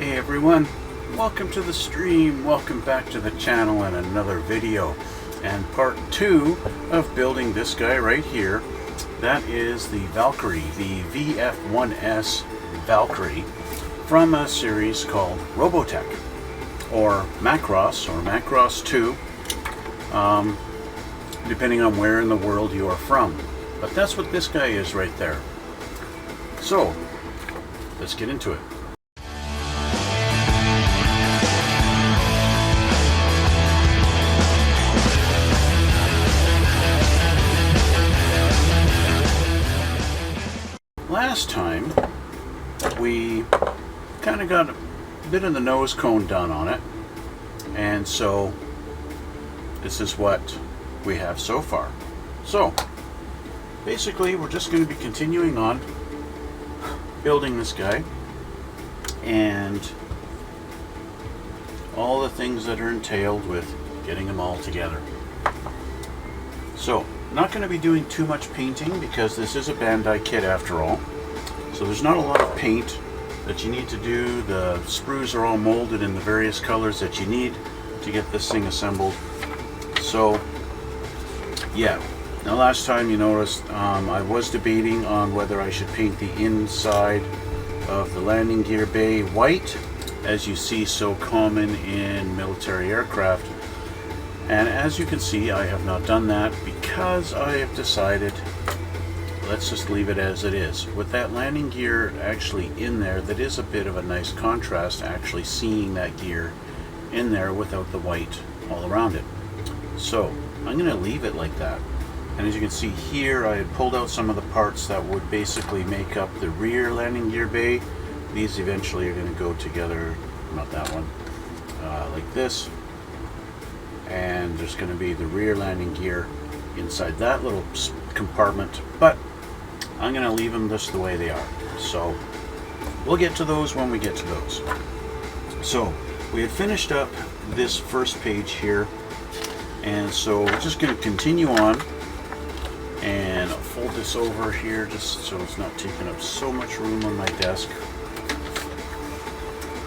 Hey everyone, welcome to the stream, welcome back to the channel and another video and part 2 of building this guy right here. That is the Valkerie, the VF-1S Valkerie from a series called Robotech or Macross 2, depending on where in the world you are from. But that's what this guy is right there. So let's get into it. Last time we kind of got a bit of the nose cone done on it, and so this is what we have so far. So basically we're just going to be continuing on building this guy and all the things that are entailed with getting them all together. So not going to be doing too much painting because this is a Bandai kit after all. So there's not a lot of paint that you need to do. The sprues are all molded in the various colors that you need to get this thing assembled. So yeah, now last time you noticed I was debating on whether I should paint the inside of the landing gear bay white, as you see so common in military aircraft. And as you can see, I have not done that because I have decided let's just leave it as it is. With that landing gear actually in there, that is a bit of a nice contrast, actually seeing that gear in there without the white all around it. So I'm going to leave it like that. And as you can see here, I had pulled out some of the parts that would basically make up the rear landing gear bay. These eventually are going to go together, not that one, like this. And there's going to be the rear landing gear inside that little compartment, but I'm going to leave them just the way they are. So we'll get to those when we get to those. So we had finished up this first page here, and so we're just going to continue on, and I'll fold this over here just so it's not taking up so much room on my desk.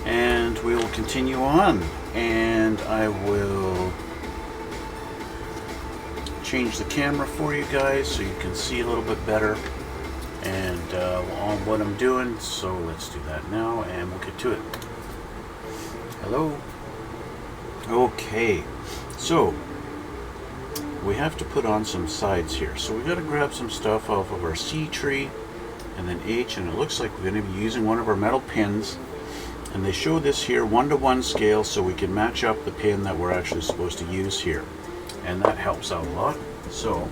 And we will continue on, and I will change the camera for you guys so you can see a little bit better and on what I'm doing. So let's do that now and we'll get to it. Hello. Okay, so we have to put on some sides here, so we got to grab some stuff off of our C tree and then H, and it looks like we're going to be using one of our metal pins, and they show this here 1:1 scale so we can match up the pin that we're actually supposed to use here, and that helps out a lot. So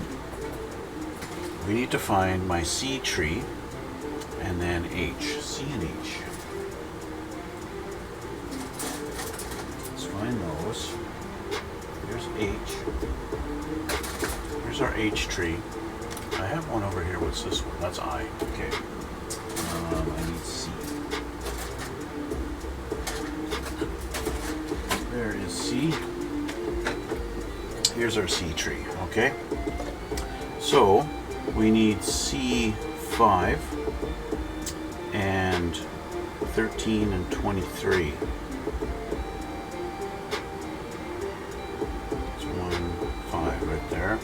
we need to find my C tree and then H, C and H. Let's find those. Here's H. Here's our H tree. I have one over here. What's this one? That's I. Okay. I need C. There is C. Here's our C tree. Okay. So we need C5 and 13 and 23. It's 1, 5 right there.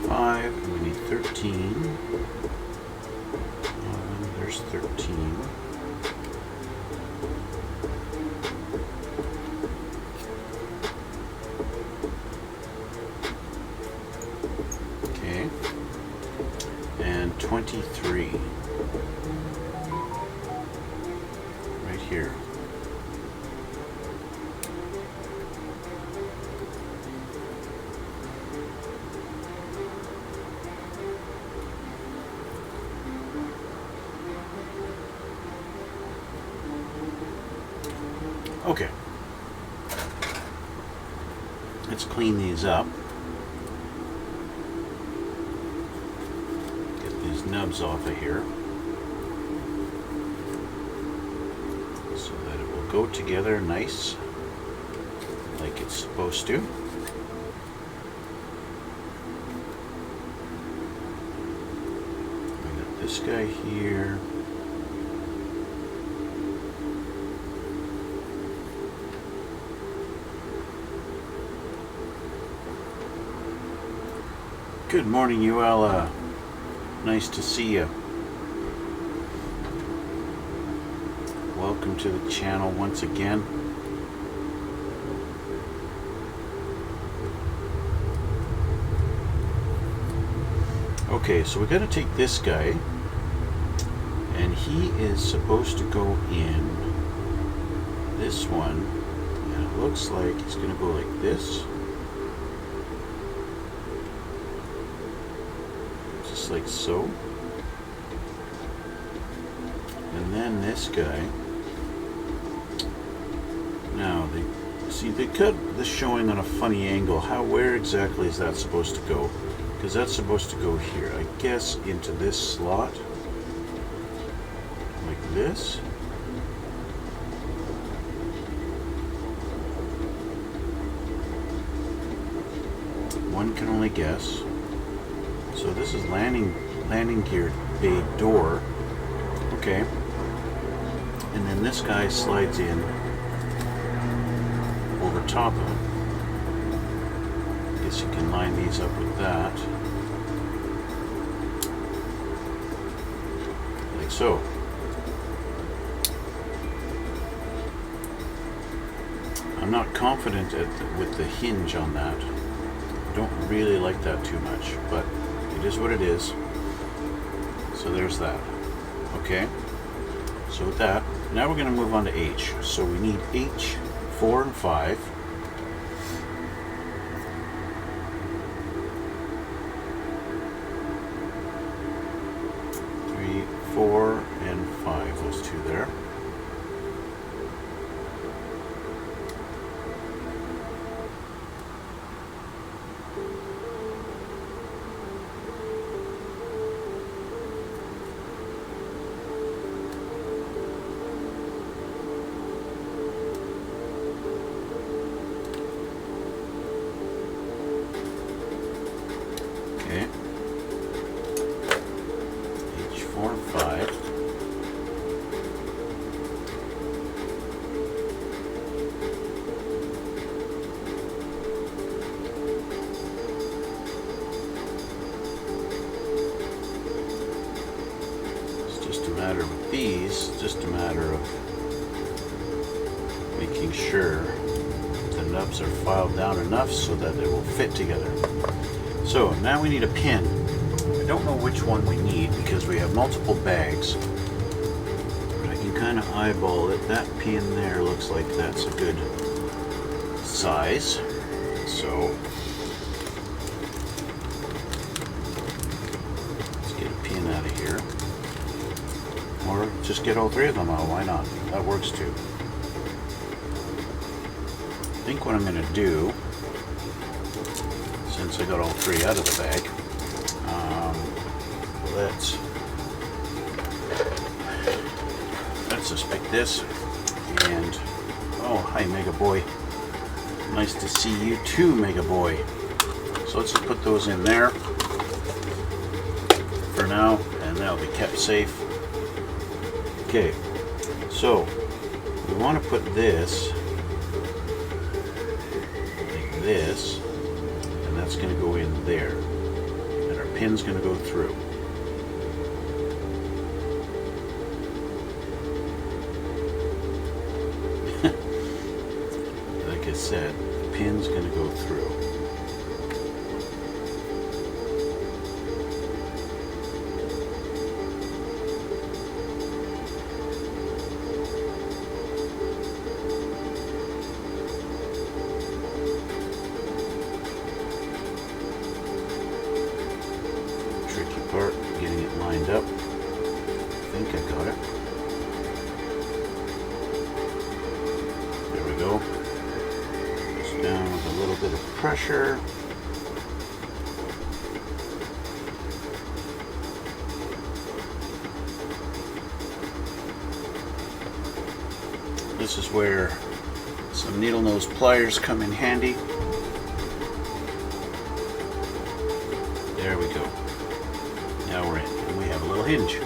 And we need 13. There's 13. Okay. And 23. Right here. Okay, let's clean these up. Get these nubs off of here so that it will go together nice like it's supposed to. this guy here. Good morning, Uella. Nice to see you. Welcome to the channel once again. Okay, so we got to take this guy, and he is supposed to go in this one, and it looks like he's going to go like this. Just like so. And then this guy. Now, they cut this showing on a funny angle. Where exactly is that supposed to go? Because that's supposed to go here, I guess, into this slot, like this. One can only guess. So this is landing gear bay door. Okay. And then this guy slides in over top of it. I guess you can line these up with that. Like so. I'm not confident with the hinge on that. I don't really like that too much, but it is what it is. So there's that. Okay. So with that, now we're going to move on to H. So we need H, 4 and 5. 3, 4, and 5. Those two there. Okay. H4 and 5. It's just a matter of these, just a matter of making sure the nubs are filed down enough so that they will fit together. So now we need a pin. I don't know which one we need because we have multiple bags, but I can kind of eyeball it. That pin there looks like that's a good size. So let's get a pin out of here, or just get all 3 of them out. Why not? That works too. I think what I'm going to do, since I got all 3 out of the bag, let's just pick this, and oh, hi Mega Boy, nice to see you too, Mega Boy. So let's just put those in there for now, and they'll be kept safe. Okay, so we want to put this like this, and that's going to go in there, and our pin's going to go through. Like I said, the pin's going to go through. Tricky part, getting it lined up. I think I got it. There we go. Just down with a little bit of pressure. This is where some needle nose pliers come in handy. There we go. Now we're in. And we have a little hinge.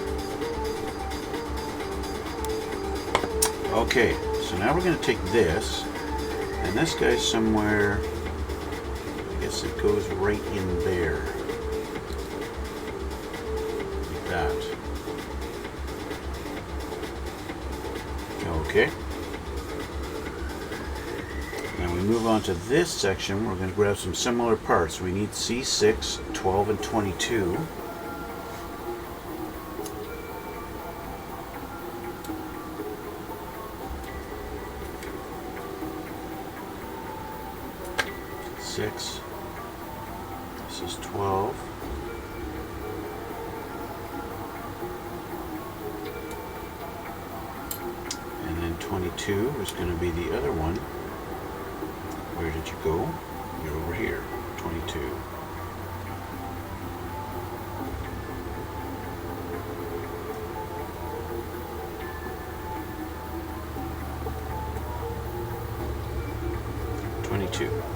Okay, so now we're going to take this, and this guy's somewhere, I guess it goes right in there. Like that. Okay. Now we move on to this section. We're going to grab some similar parts. We need C6, 12, and 22. Six. This is 12. And then 22 is going to be the other one. Where did you go? You're over here. 22.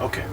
Okay.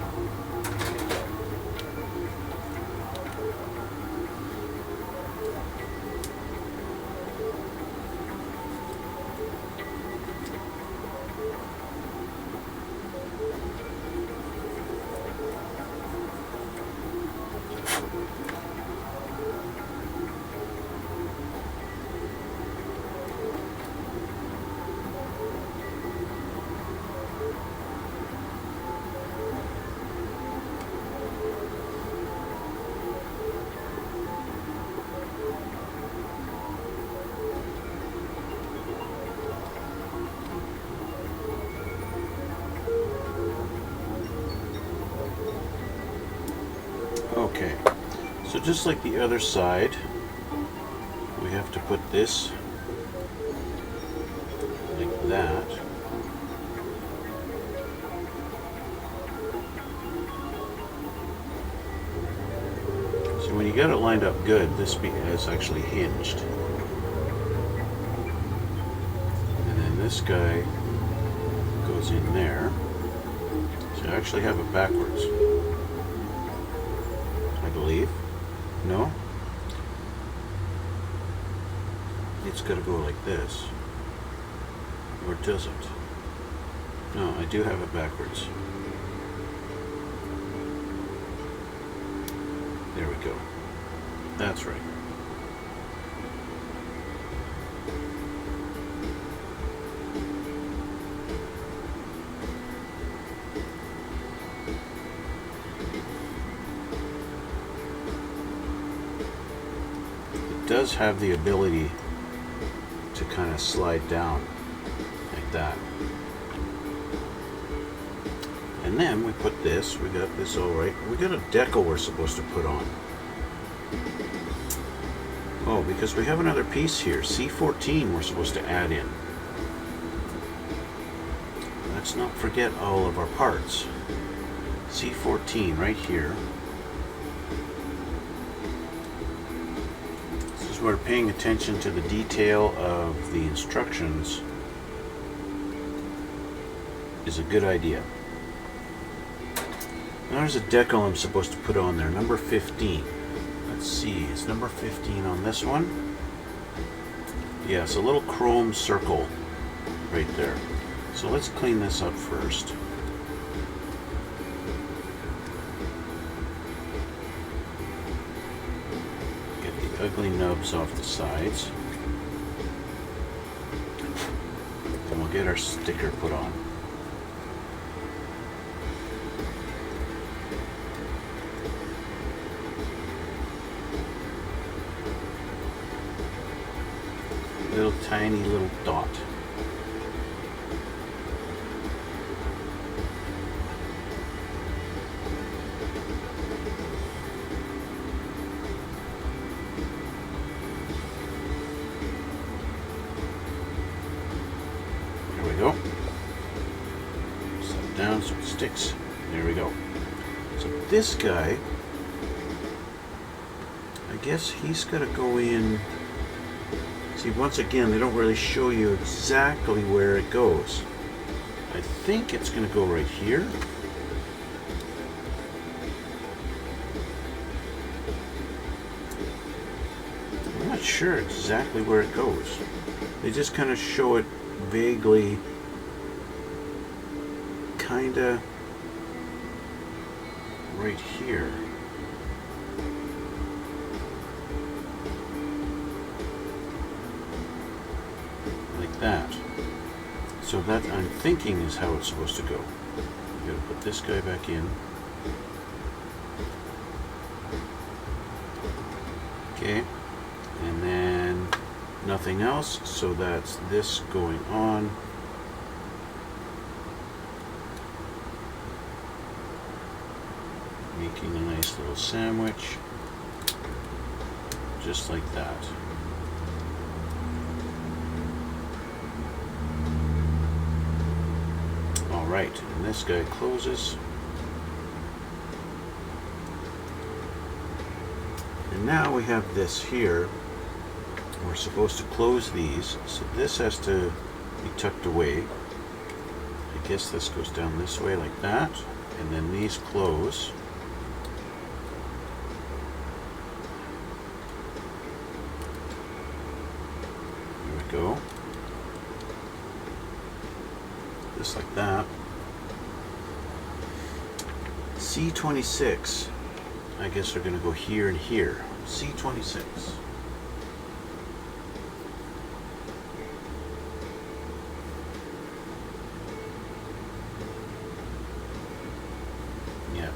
Okay, so just like the other side, we have to put this like that. So when you get it lined up good, this is actually hinged. And then this guy goes in there. So I actually have it backwards. I believe. No? It's got to go like this. Or does it? No, I do have it backwards. There we go. That's right. It does have the ability to kind of slide down like that. And then we put this, we got this all right. We got a decal we're supposed to put on. Oh, because we have another piece here, C14 we're supposed to add in. Let's not forget all of our parts. C14 right here. This is where paying attention to the detail of the instructions is a good idea. Now there's a decal I'm supposed to put on there, number 15. Let's see, is number 15 on this one? Yeah, it's a little chrome circle right there. So let's clean this up first. Get the ugly nubs off the sides. And we'll get our sticker put on. Little tiny little dot. There we go. Set it down so it sticks. There we go. So this guy, I guess he's got to go in. See, once again, they don't really show you exactly where it goes. I think it's going to go right here. I'm not sure exactly where it goes. They just kind of show it vaguely, kind of right here. Like that. So that, I'm thinking, is how it's supposed to go. I'm going to put this guy back in. Okay, and then nothing else, so that's this going on. Making a nice little sandwich, just like that. All right, and this guy closes. And now we have this here. We're supposed to close these, so this has to be tucked away. I guess this goes down this way like that, and then these close. There we go. Just like that. C26. I guess they're going to go here and here. C26. Yeah.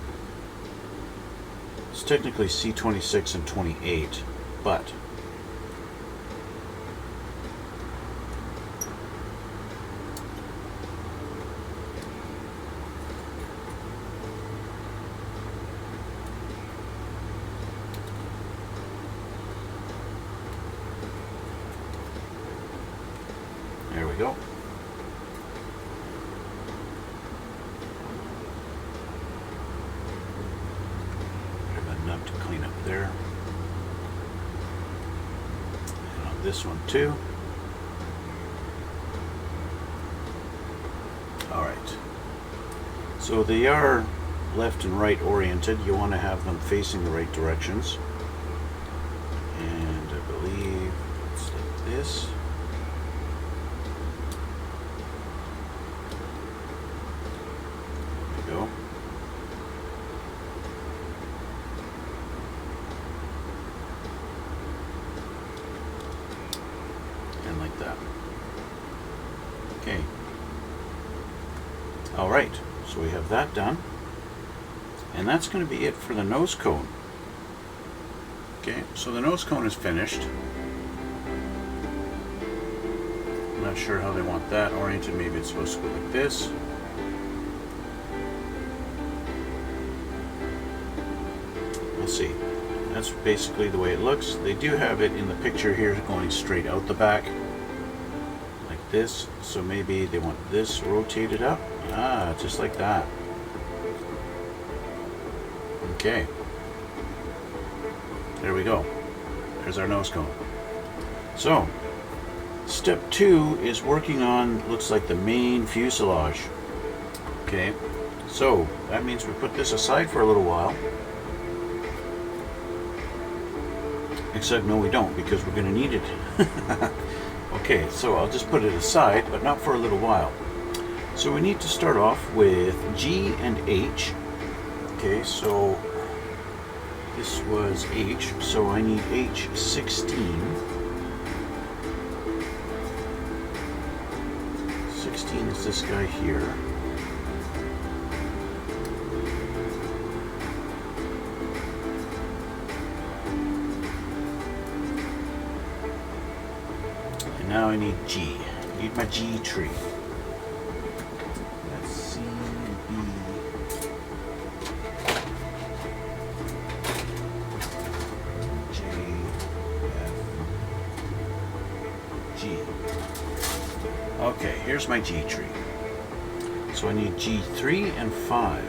It's technically C26 and 28, but there we go. Have a nut to clean up there. And on this one too. Alright. So they are left and right oriented. You want to have them facing the right directions. And I believe it's like this. Go. And like that. Okay. All right, so we have that done. And that's going to be it for the nose cone. Okay, so the nose cone is finished. I'm not sure how they want that oriented. Maybe it's supposed to go like this. See, that's basically the way it looks. They do have it in the picture here going straight out the back like this, so maybe they want this rotated up. Just like that. Okay, there we go. There's our nose cone. So step 2 is working on, looks like, the main fuselage. Okay, so that means we put this aside for a little while. Except no, we don't, because we're going to need it. Okay, so I'll just put it aside, but not for a little while. So we need to start off with G and H. Okay, so this was H, so I need H16. 16 is this guy here. Now I need G. I need my G tree. Let's see, B. J, F, G. Okay, here's my G tree. So I need G3 and 5.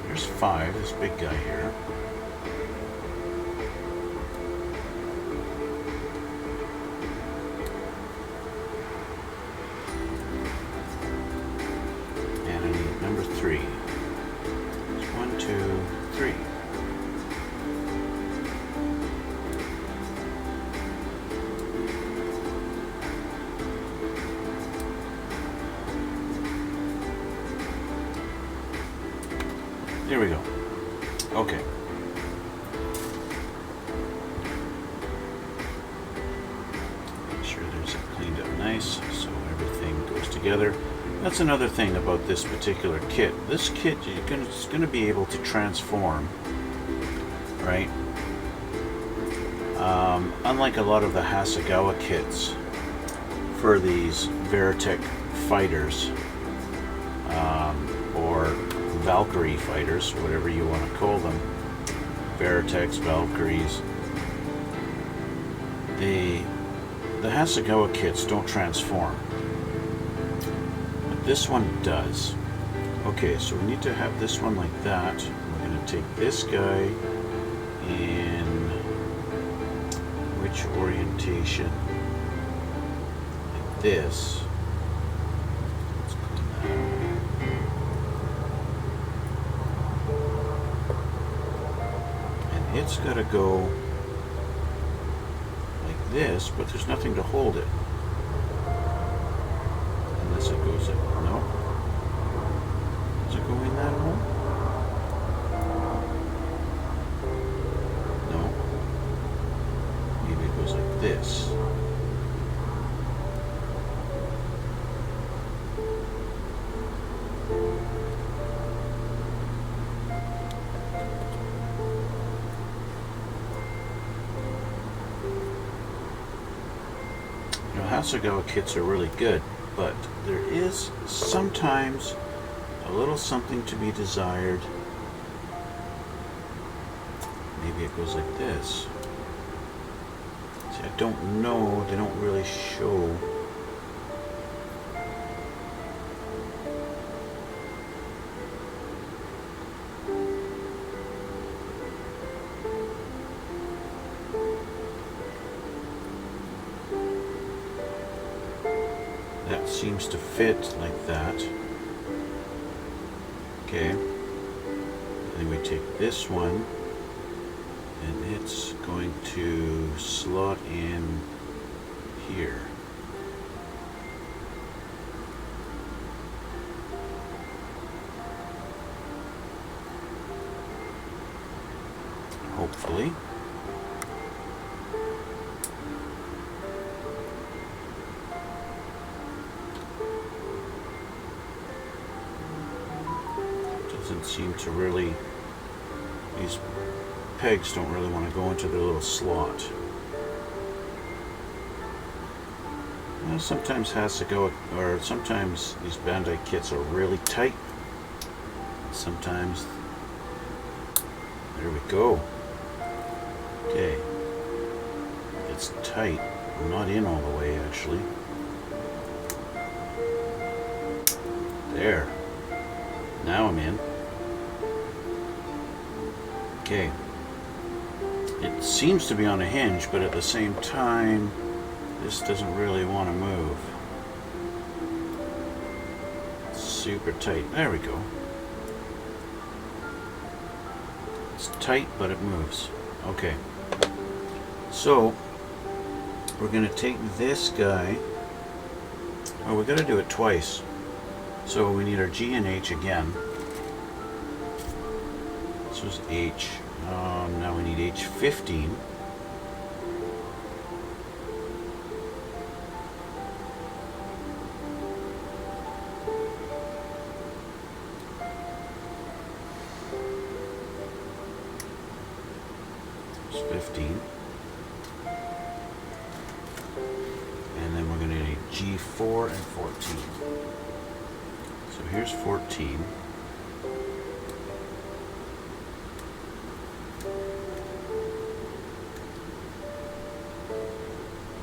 Here's 5, this big guy here. Number 3. It's 1, 2, 3. There we go. Okay. Make sure there's it cleaned up nice so everything goes together. That's another thing about this particular kit. This kit, it's going to be able to transform, right? Unlike a lot of the Hasegawa kits for these Veritech fighters, or Valkerie fighters, whatever you want to call them, Veritechs, Valkyries, the Hasegawa kits don't transform. But this one does. Okay, so we need to have this one like that. We're going to take this guy in which orientation? Like this. Let's clean that up. And it's got to go like this, but there's nothing to hold it. Unless it goes in. No. Does it go in that hole? No. Maybe it goes like this. You know, Hasegawa kits are really good, but there is sometimes a little something to be desired. Maybe it goes like this. See, I don't know. They don't really show. That seems to fit like that. Okay. And then we take this one, and it's going to slot in here. Hopefully. Doesn't seem to really, these pegs don't really want to go into their little slot. Well, sometimes Hasegawa, or sometimes these Bandai kits are really tight. Sometimes, there we go. Okay, it's tight. I'm not in all the way actually. There. Now I'm in. Okay. It seems to be on a hinge, but at the same time, this doesn't really want to move. It's super tight. There we go. It's tight, but it moves. Okay. So, we're going to take this guy. Oh, we're going to do it twice. So we need our G and H again. This was H. Now we need H15. It's 15. And then we're going to need G4 and 14. So here's 14.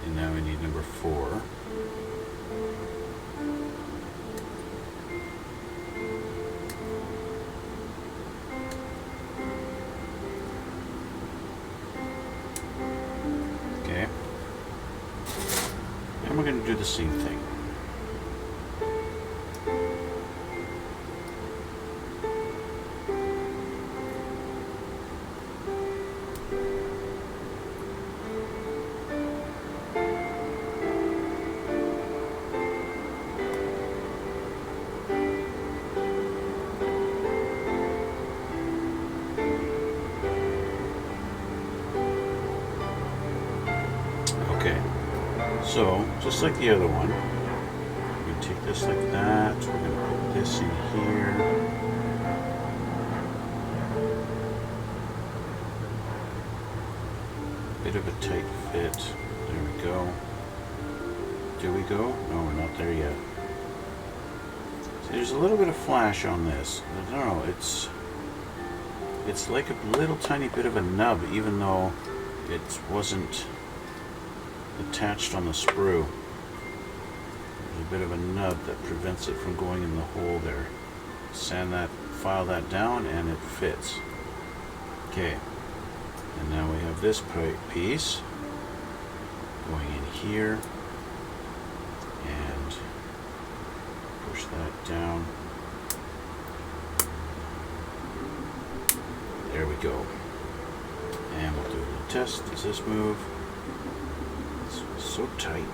And now we need number 4. Okay. And we're going to do the same thing. So, just like the other one, we're going to take this like that, we're going to put this in here. Bit of a tight fit. There we go. Do we go? No, we're not there yet. See, there's a little bit of flash on this. I don't know, it's like a little tiny bit of a nub, even though it wasn't attached on the sprue. There's a bit of a nub that prevents it from going in the hole there. Sand that, file that down, and it fits. Okay, and now we have this piece going in here, and push that down. There we go. And we'll do a little test. Does this move? It's so tight.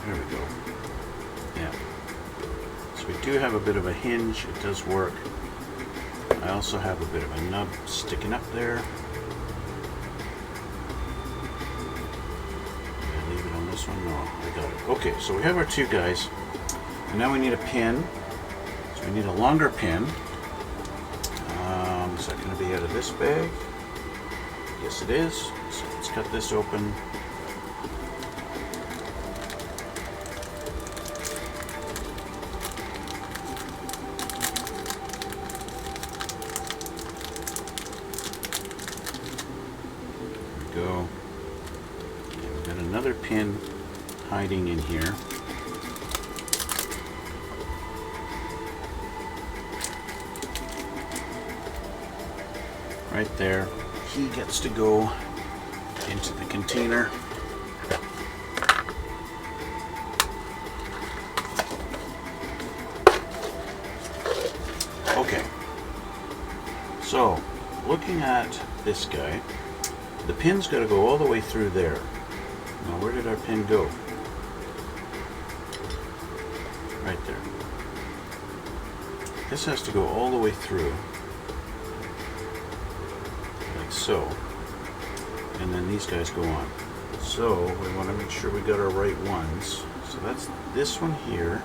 There we go. Yeah. So we do have a bit of a hinge. It does work. I also have a bit of a nub sticking up there. Did I leave it on this one? No, I got it. Okay, so we have our two guys. And now we need a pin. So we need a longer pin. Is that going to be out of this bag? Yes, it is. So let's cut this open. There we go. And we've got another pin hiding in here. Right there. He gets to go into the container. Okay. So, looking at this guy, the pin's got to go all the way through there. Now, where did our pin go? Right there. This has to go all the way through. So, and then these guys go on. So we want to make sure we got our right ones. So that's this one here.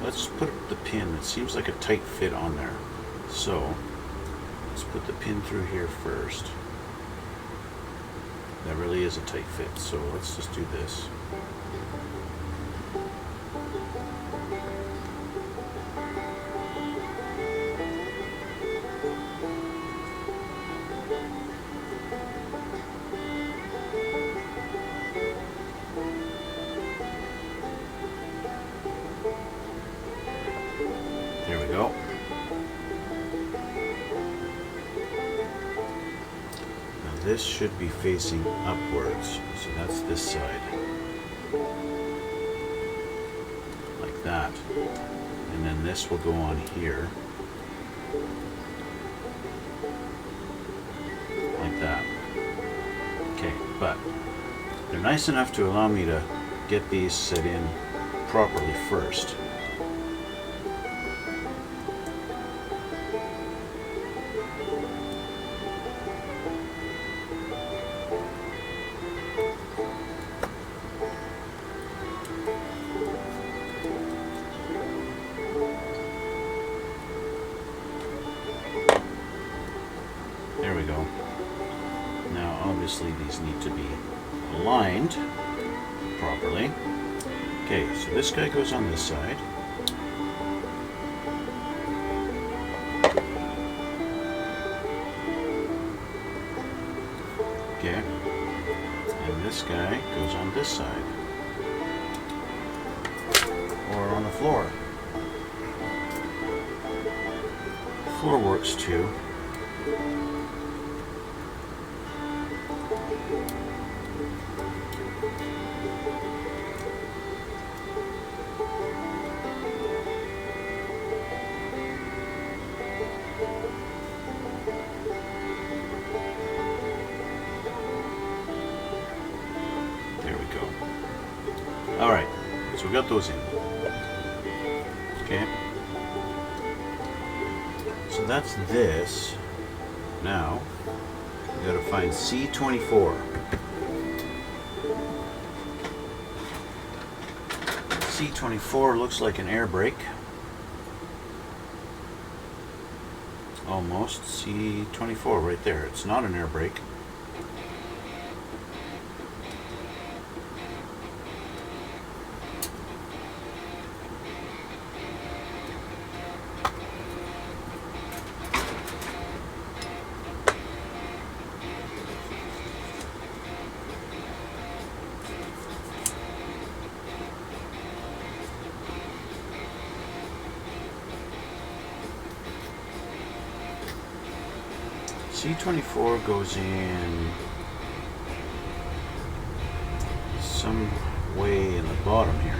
Let's put the pin. It seems like a tight fit on there. So let's put the pin through here first. That really is a tight fit. So let's just do this. There we go. Now this should be facing upwards, so that's this side. Like that. And then this will go on here. Like that. Okay, but they're nice enough to allow me to get these set in properly first. There we go. Now obviously these need to be aligned properly. Okay, so this guy goes on this side. Okay, and this guy goes on this side. Or on the floor. The floor works too. Alright, so we got those in. Okay. So that's this. Now, we gotta find C24. C24 looks like an air brake. Almost. C24 right there. It's not an air brake. C24 goes in some way in the bottom here.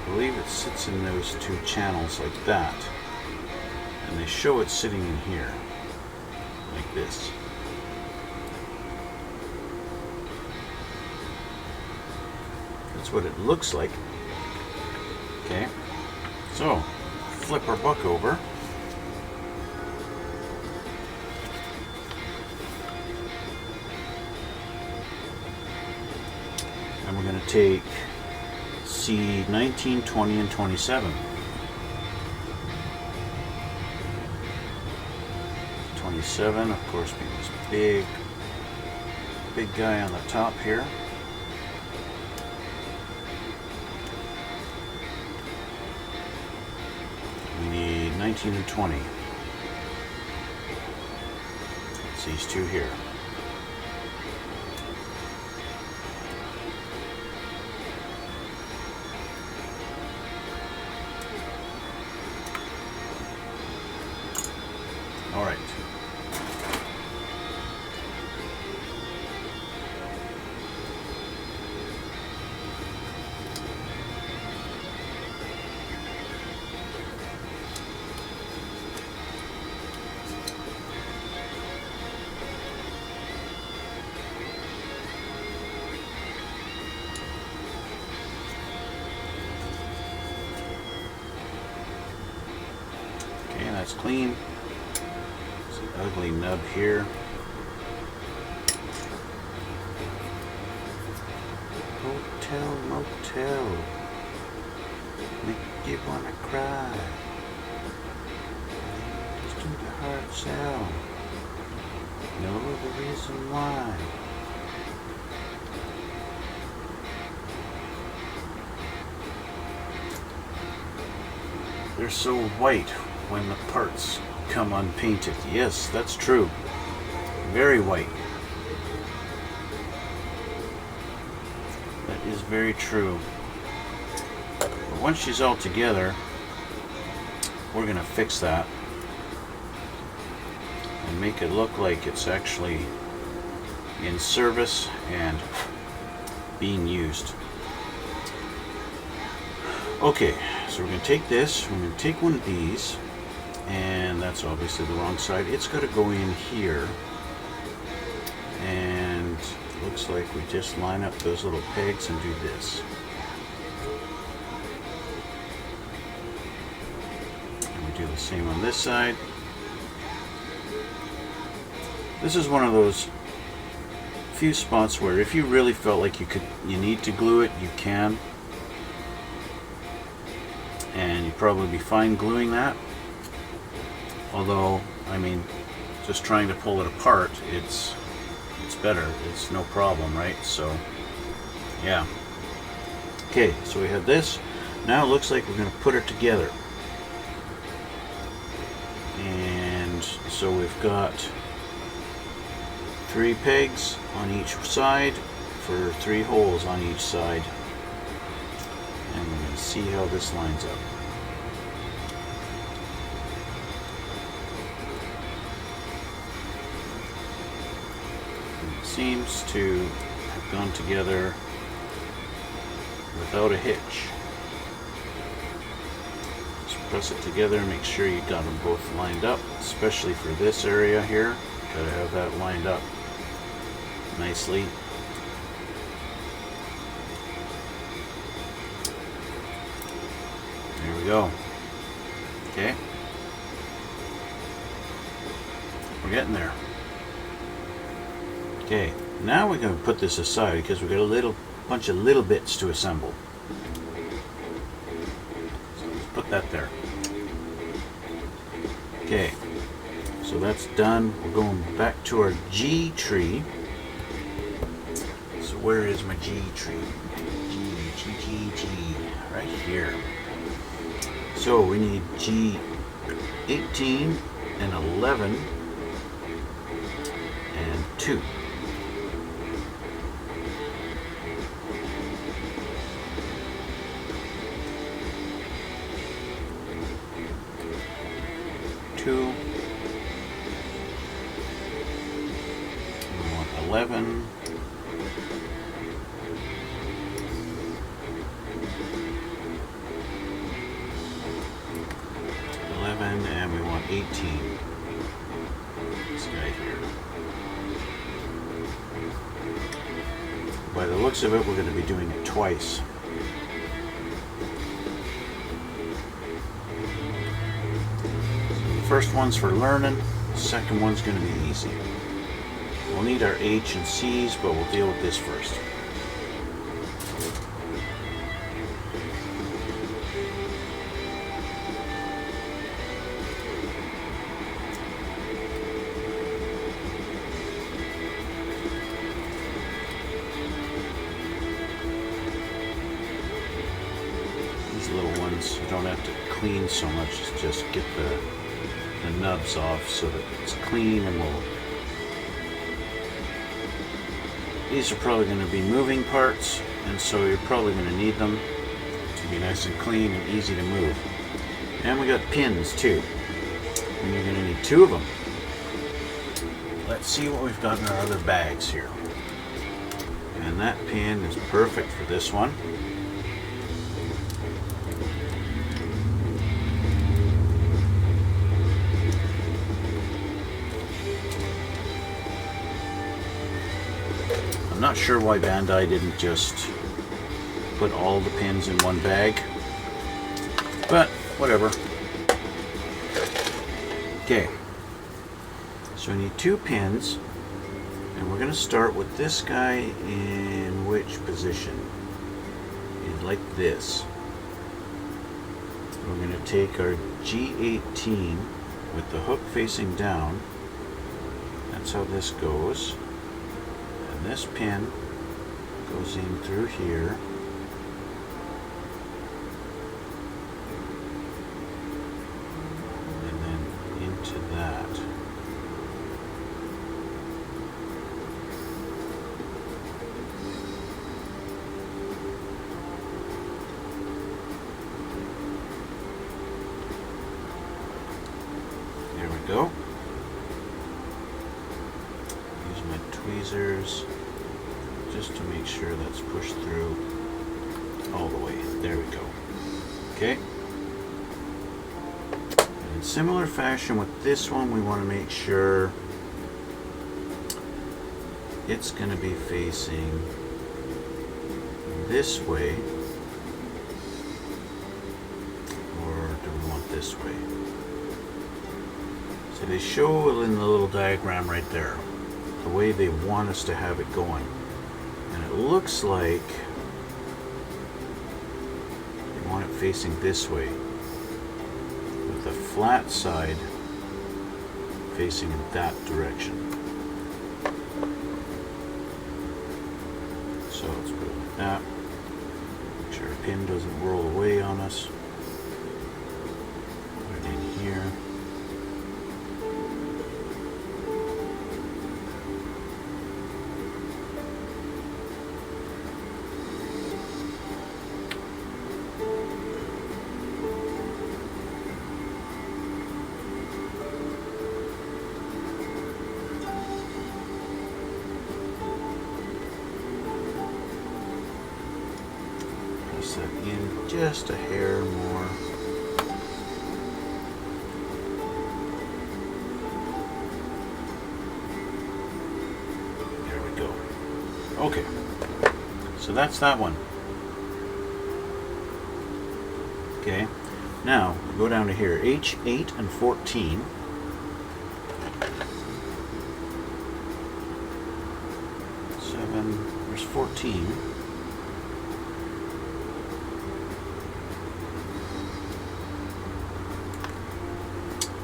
I believe it sits in those two channels like that, and they show it sitting in here like this. That's what it looks like. Okay, so flip our buck over. And we're going to take C19, 20, and 27. 27, of course, being this big guy on the top here. We need 19 and 20. It's these two here. All right. Okay, that's clean. Ugly nub here. Hotel, motel, make you wanna cry. Just do the hard sell. Know the reason why. They're so white when the parts come unpainted. Yes, that's true. Very white. That is very true. But once she's all together, we're going to fix that and make it look like it's actually in service and being used. Okay, so we're going to take this, we're going to take one of these, and that's obviously the wrong side. It's got to go in here, and it looks like we just line up those little pegs and do this. And we do the same on this side. This is one of those few spots where if you really felt like you need to glue it, you can, and you'd probably be fine gluing that. Although, I mean, just trying to pull it apart, it's better. It's no problem, right? So, yeah. Okay, so we have this. Now it looks like we're going to put it together. And so we've got 3 pegs on each side for 3 holes on each side. And we're going to see how this lines up. seems to have gone together without a hitch. Just press it together and make sure you got them both lined up, especially for this area here. Gotta have that lined up nicely. There we go. Okay. We're getting there. Okay, now we're going to put this aside because we've got a bunch of little bits to assemble. So let's put that there. Okay, so that's done. We're going back to our G tree. So where is my G tree? G, right here. So we need G18 and 11 and 2. We want 11. And we want 18. This guy here. By the looks of it, we're going to be doing it twice. So the first one's for learning, the second one's going to be easy. We'll need our H and C's, but we'll deal with this first. Little ones, you don't have to clean so much, just get the nubs off so that it's clean, and these are probably going to be moving parts, and so you're probably going to need them to be nice and clean and easy to move. And we got pins too, and you're going to need 2 of them. Let's see what we've got in our other bags here. And that pin is perfect for this one. I'm not sure why Bandai didn't just put all the pins in one bag, but whatever. Okay, so we need 2 pins, and we're going to start with this guy in which position? Like this. We're going to take our G18 with the hook facing down. That's how this goes. And this pin goes in through here. And then into that. There we go. Use my tweezers just to make sure that's pushed through all the way. There we go. Okay. And in similar fashion with this one, we want to make sure it's going to be facing this way, or do we want this way? So they show in the little diagram right there the way they want us to have it going. And it looks like they want it facing this way, with the flat side facing in that direction. So let's put it like that. Make sure our pin doesn't roll away on us. Put it in here. just a hair more. There we go. Okay, so that's that one. Okay, now go down to here, H8 and 14. There's 14.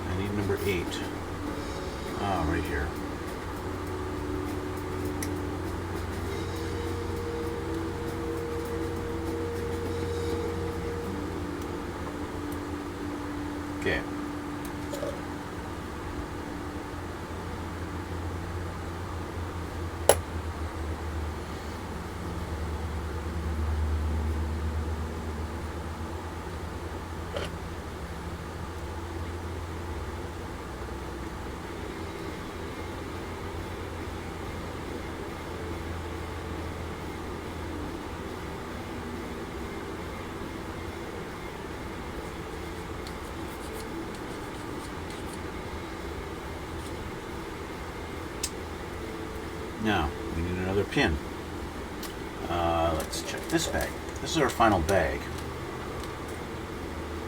I need number 8. Ah, right here. Okay. Now, we need another pin. Let's check this bag. This is our final bag.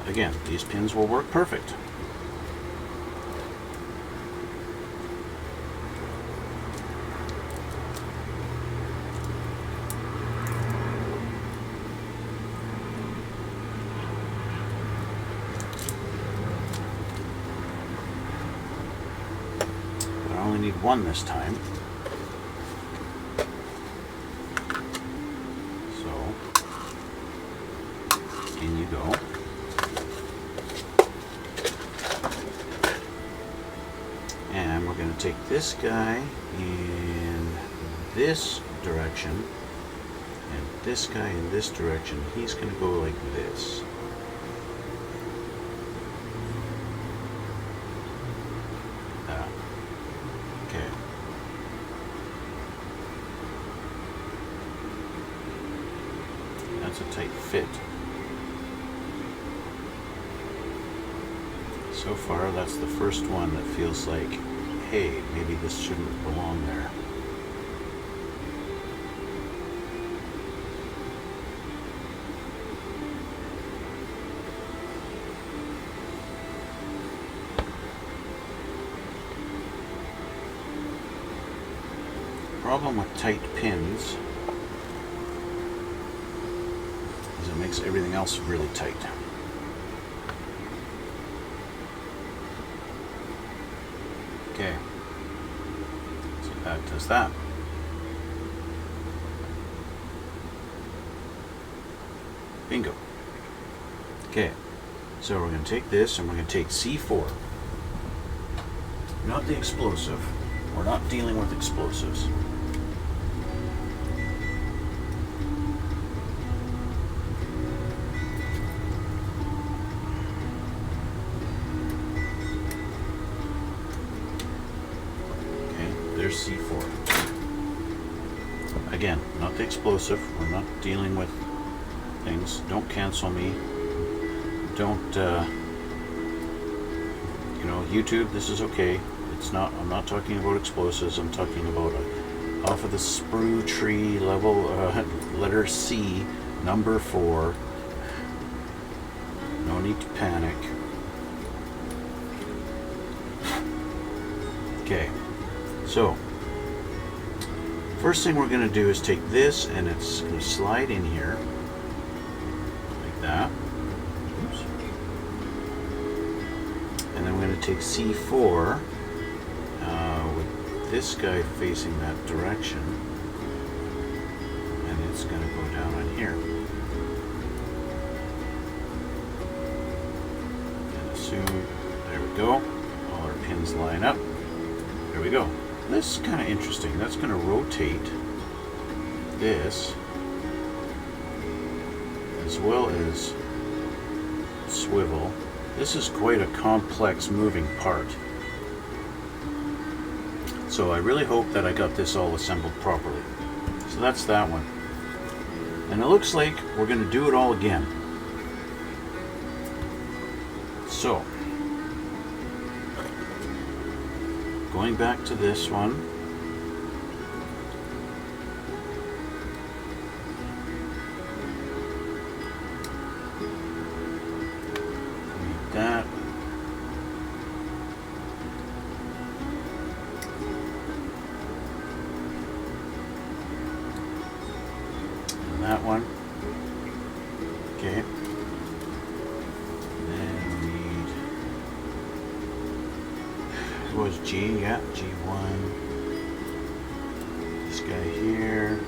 Again, these pins will work perfect. But I only need one this time. In you go. And we're going to take this guy in this direction and this guy in this direction. He's going to go like this. Okay. That's a tight fit. So far, that's the first one that feels like, hey, maybe this shouldn't belong there. Problem with tight pins is it makes everything else really tight. Okay, so that does that. Bingo. Okay, so we're going to take this and we're going to take C4. Not the explosive. We're not dealing with explosives. There's C4. Again, not the explosive. We're not dealing with things. Don't cancel me. Don't, YouTube, this is okay. It's not, I'm not talking about explosives. I'm talking about off of the sprue tree level, letter C, number 4. No need to panic. Okay. So, first thing we're going to do is take this and it's going to slide in here, like that. Oops. And then we're going to take C4 with this guy facing that direction, and it's going to go down on here. And assume, there we go, all our pins line up. There we go. This is kind of interesting. That's going to rotate this as well as swivel. This is quite a complex moving part. So I really hope that I got this all assembled properly. So that's that one. And it looks like we're going to do it all again. So, going back to this one, need that. And that one. Okay. Was G, yeah, G1. This guy here.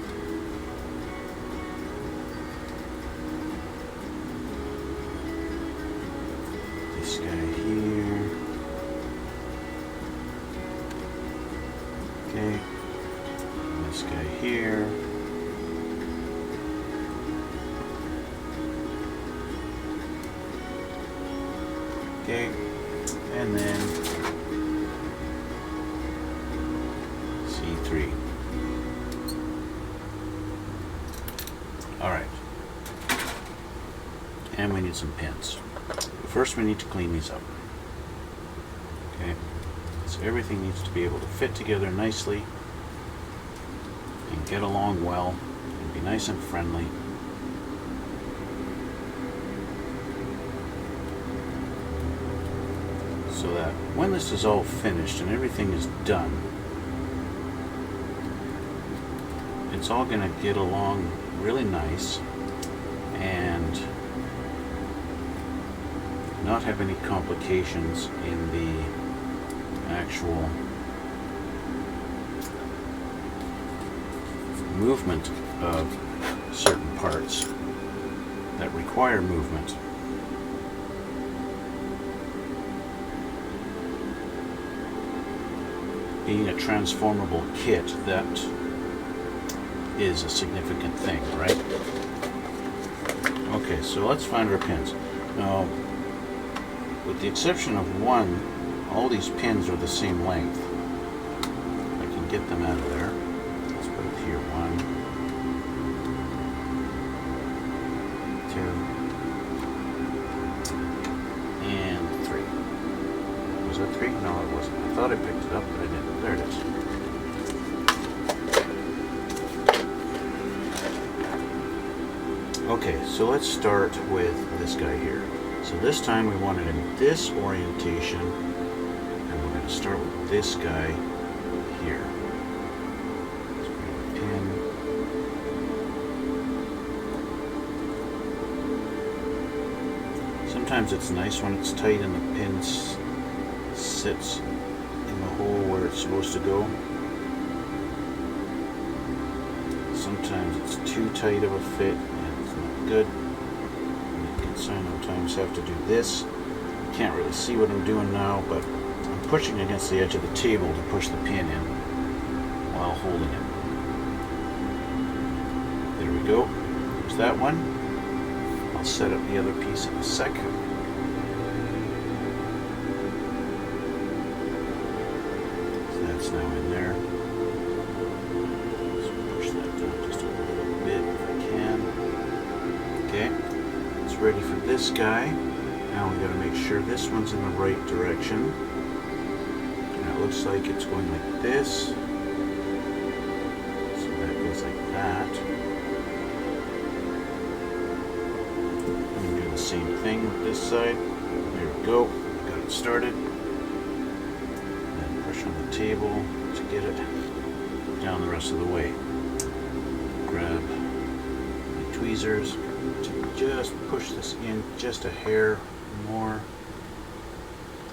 This guy here. Okay. And this guy here. Okay. And then C3. All right. And we need some pins. First we need to clean these up. Okay. So everything needs to be able to fit together nicely and get along well and be nice and friendly. So that when this is all finished and everything is done, it's all going to get along really nice and not have any complications in the actual movement of certain parts that require movement. Being a transformable kit, that is a significant thing, right? Okay, so let's find our pins. Now, with the exception of one, all these pins are the same length. I can get them out of there. Let's put it here. 1, 2, and 3. Was that 3? No, it wasn't. I thought I picked it up, but I didn't. There it is. Okay, so let's start with this guy here. So this time we want it in this orientation, and we're going to start with this guy here. Let's bring a pin. Sometimes it's nice when it's tight and the pin sits in the hole where it's supposed to go. Sometimes it's too tight of a fit and it's not good. And you can sometimes have to do this. You can't really see what I'm doing now, but I'm pushing against the edge of the table to push the pin in while holding it. There we go. There's that one. I'll set up the other piece in a sec. So that's now in there. Ready for this guy. Now we got to make sure this one's in the right direction. And it looks like it's going like this. So that goes like that. And do the same thing with this side. There we go. Got it started. And then push on the table to get it down the rest of the way. Grab the tweezers to just push this in just a hair more.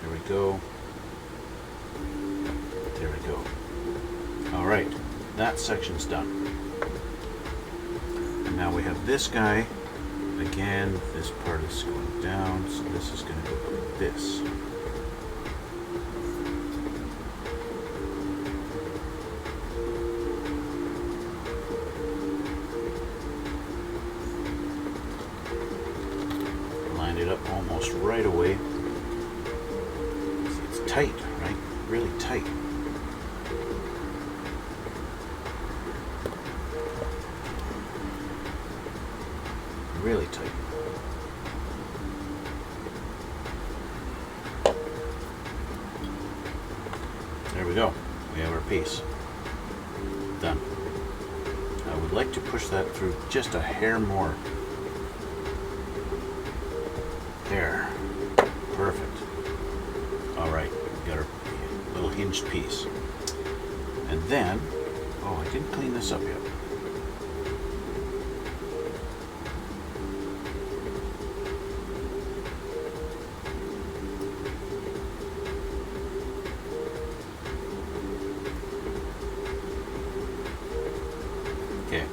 There we go. There we go. Alright, that section's done. And now we have this guy. Again, this part is going down, so this is going to go like this. It up almost right away. See, it's tight, right? Really tight. Really tight. we go. We have our piece. Done. I would like to push that through just a hair more. There. Perfect. Alright, we've got our little hinged piece. And then, oh, I didn't clean this up yet. Okay.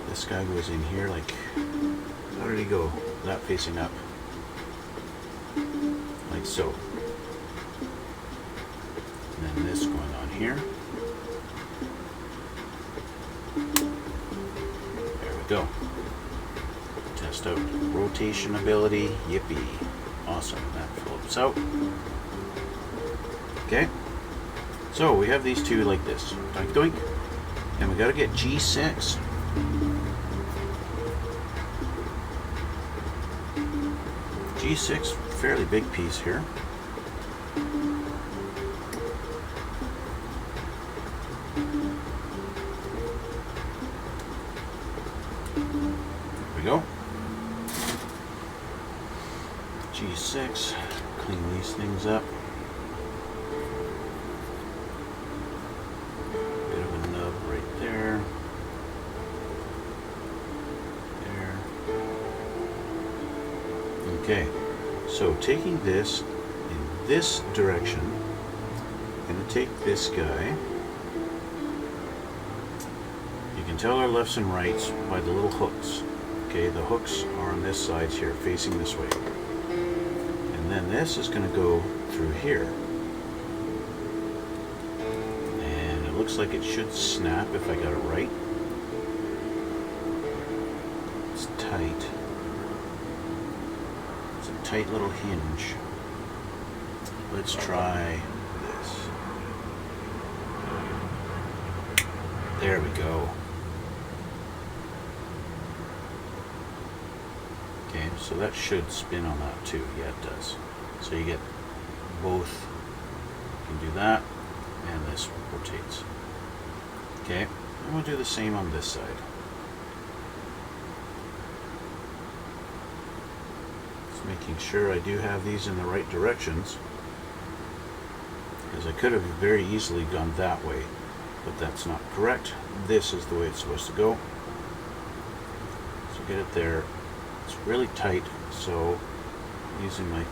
This guy goes in here like, how did he go? Not facing up. Like so. And then this going on here. There we go. Test out rotation ability. Yippee. Awesome. That flips out. Okay. So we have these two like this. Doink doink. And we got to get G6. G6, fairly big piece here. There we go. G6, clean these things up. Bit of a nub right there. There. Okay, so taking this in this direction, I'm going to take this guy. You can tell our lefts and rights by the little hooks. Okay, the hooks are on this side here, facing this way. And then this is going to go through here. And it looks like it should snap if I got it right. It's tight. Tight little hinge. Let's try this. There we go. Okay, so that should spin on that too. Yeah, it does. So you get both. You can do that, and this rotates. Okay, and we'll do the same on this side. Making sure I do have these in the right directions, because I could have very easily gone that way, but that's not correct. This is the way it's supposed to go. So get it there. It's really tight, so I'm using my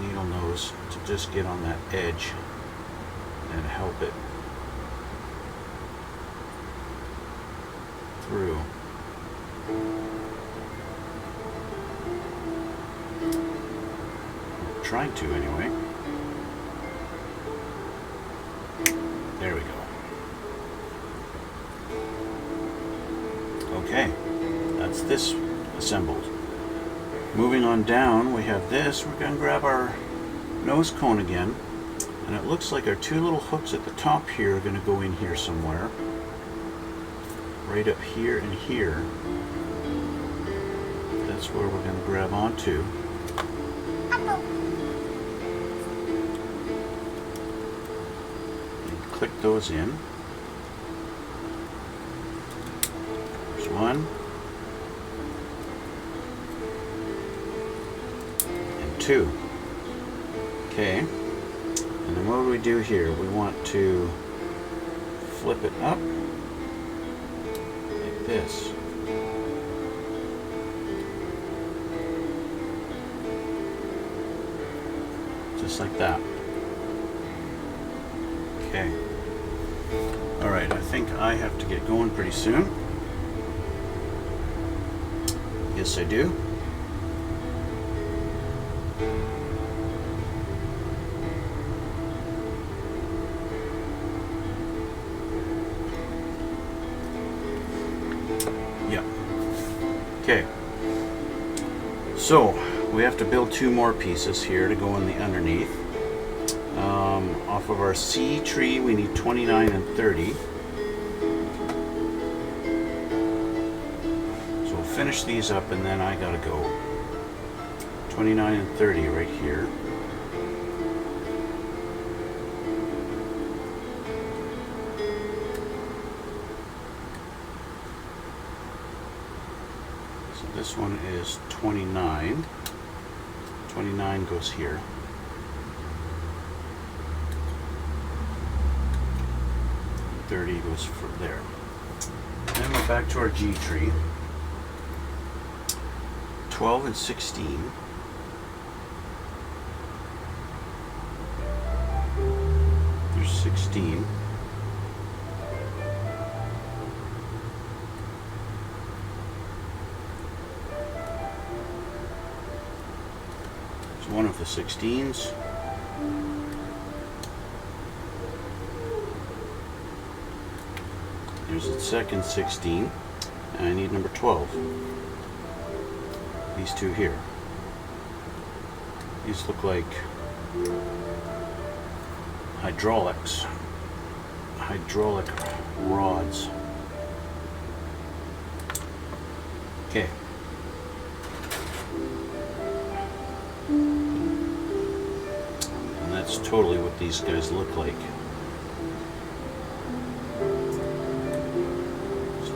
needle nose to just get on that edge and help it through. Trying to anyway. There we go. Okay, that's this assembled. Moving on down, we have this. We're going to grab our nose cone again, and it looks like our two little hooks at the top here are going to go in here somewhere. Right up here and here. That's where we're going to grab onto. Click those in. There's one. And two. Okay. And then what do we do here? We want to flip it up like this. Just like that. Okay. Alright, I think I have to get going pretty soon. Yes, I do. Yeah. Okay. So, we have to build two more pieces here to go in the underneath. Off of our C tree, we need 29 and 30. So we'll finish these up, and then I gotta go. 29 and 30 right here. This one is 29. 29 goes here. And 30 goes for there. Then we're back to our G tree. 12 and 16. There's 16. One of the 16s. There's the second 16, and I need number 12. These two here. These look like hydraulic rods. Okay. That's totally what these guys look like. So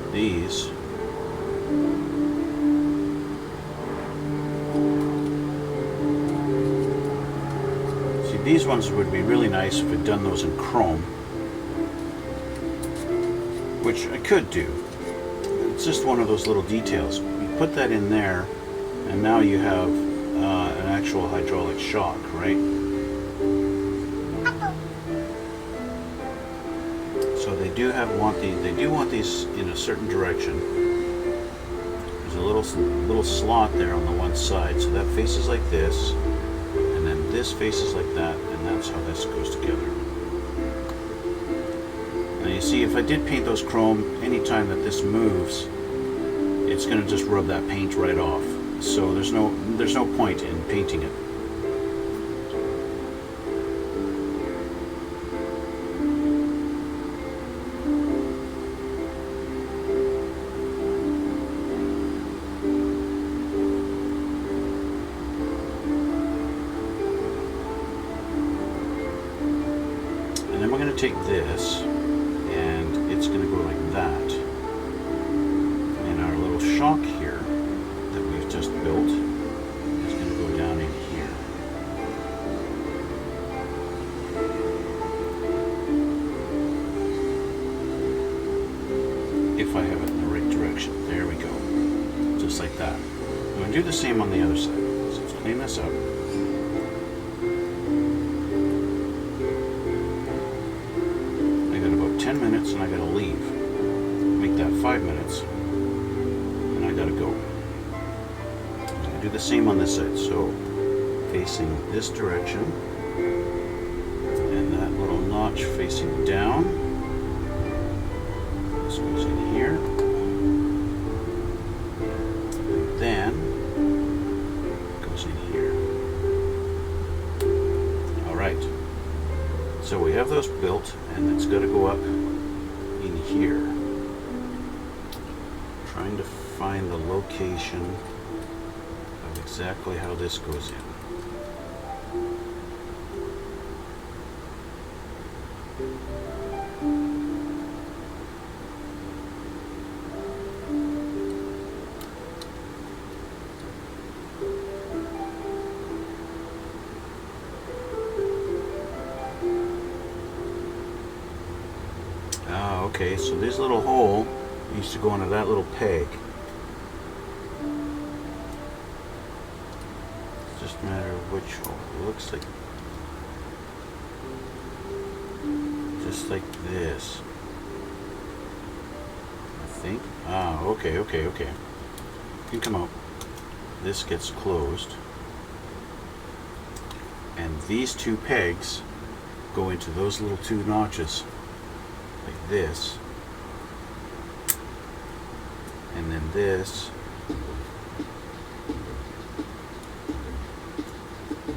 these ones would be really nice if I'd done those in chrome, which I could do. It's just one of those little details. You put that in there, and now you have an actual hydraulic shock, right? So they do want these in a certain direction. There's a little slot there on the one side, so that faces like this, and then this faces like that, and that's how this goes together. Now you see, if I did paint those chrome, anytime that this moves, it's going to just rub that paint right off. So there's no point in painting it. Take this, and it's going to go like that, and our little shock here that we've just built is going to go down in here. If I have it in the right direction. There we go, just like that. I'm going to do the same on the other side. So let's clean this up. And I gotta leave. Make that 5 minutes, and I gotta go. I'm gonna do the same on this side. So facing this direction, and that little notch facing down. This goes in here, and then goes in here. All right. So we have those built, and it's got to go up in here. Trying to find the location of exactly how this goes in. Okay, so this little hole used to go into that little peg. It's just a matter of which hole. It looks like just like this, I think. Okay. You can come out. This gets closed, and these two pegs go into those little two notches. Like this, and then this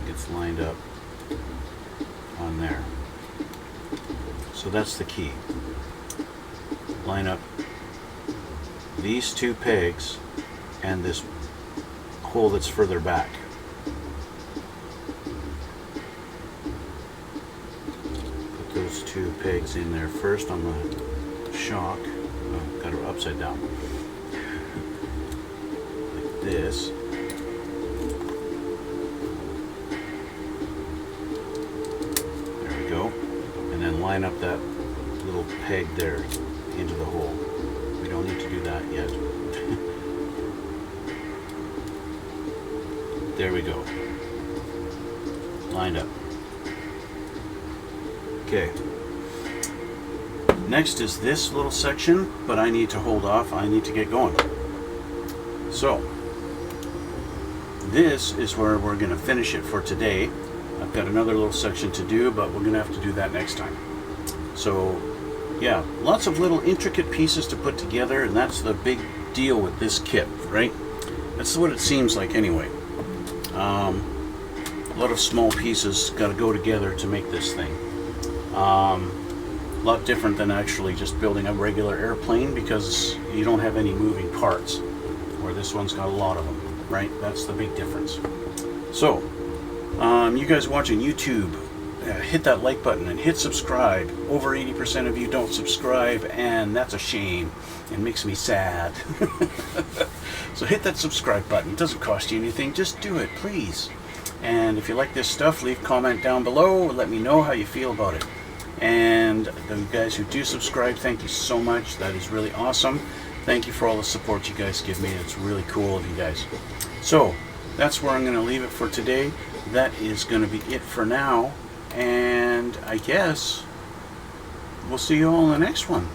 gets lined up on there. So that's the key. Line up these two pegs and this hole that's further back. Those two pegs in there first on the shock. Oh, got her upside down. Like this. There we go. And then line up that little peg there into the hole. We don't need to do that yet. There we go. Lined up. Okay. Next is this little section, but I need to hold off. I need to get going. So, this is where we're going to finish it for today. I've got another little section to do, but we're going to have to do that next time. So, yeah, lots of little intricate pieces to put together, and that's the big deal with this kit, right? That's what it seems like anyway. A lot of small pieces got to go together to make this thing. A lot different than actually just building a regular airplane, because you don't have any moving parts, where this one's got a lot of them, right? That's the big difference. So, you guys watching YouTube, hit that like button and hit subscribe. Over 80% of you don't subscribe, and that's a shame. It makes me sad. So hit that subscribe button. It doesn't cost you anything. Just do it, please. And if you like this stuff, leave a comment down below. Let me know how you feel about it. And the guys who do subscribe, thank you so much. That is really awesome. Thank you for all the support you guys give me. It's really cool of you guys. So that's where I'm going to leave it for today. That is going to be it for now. And I guess we'll see you all in the next one.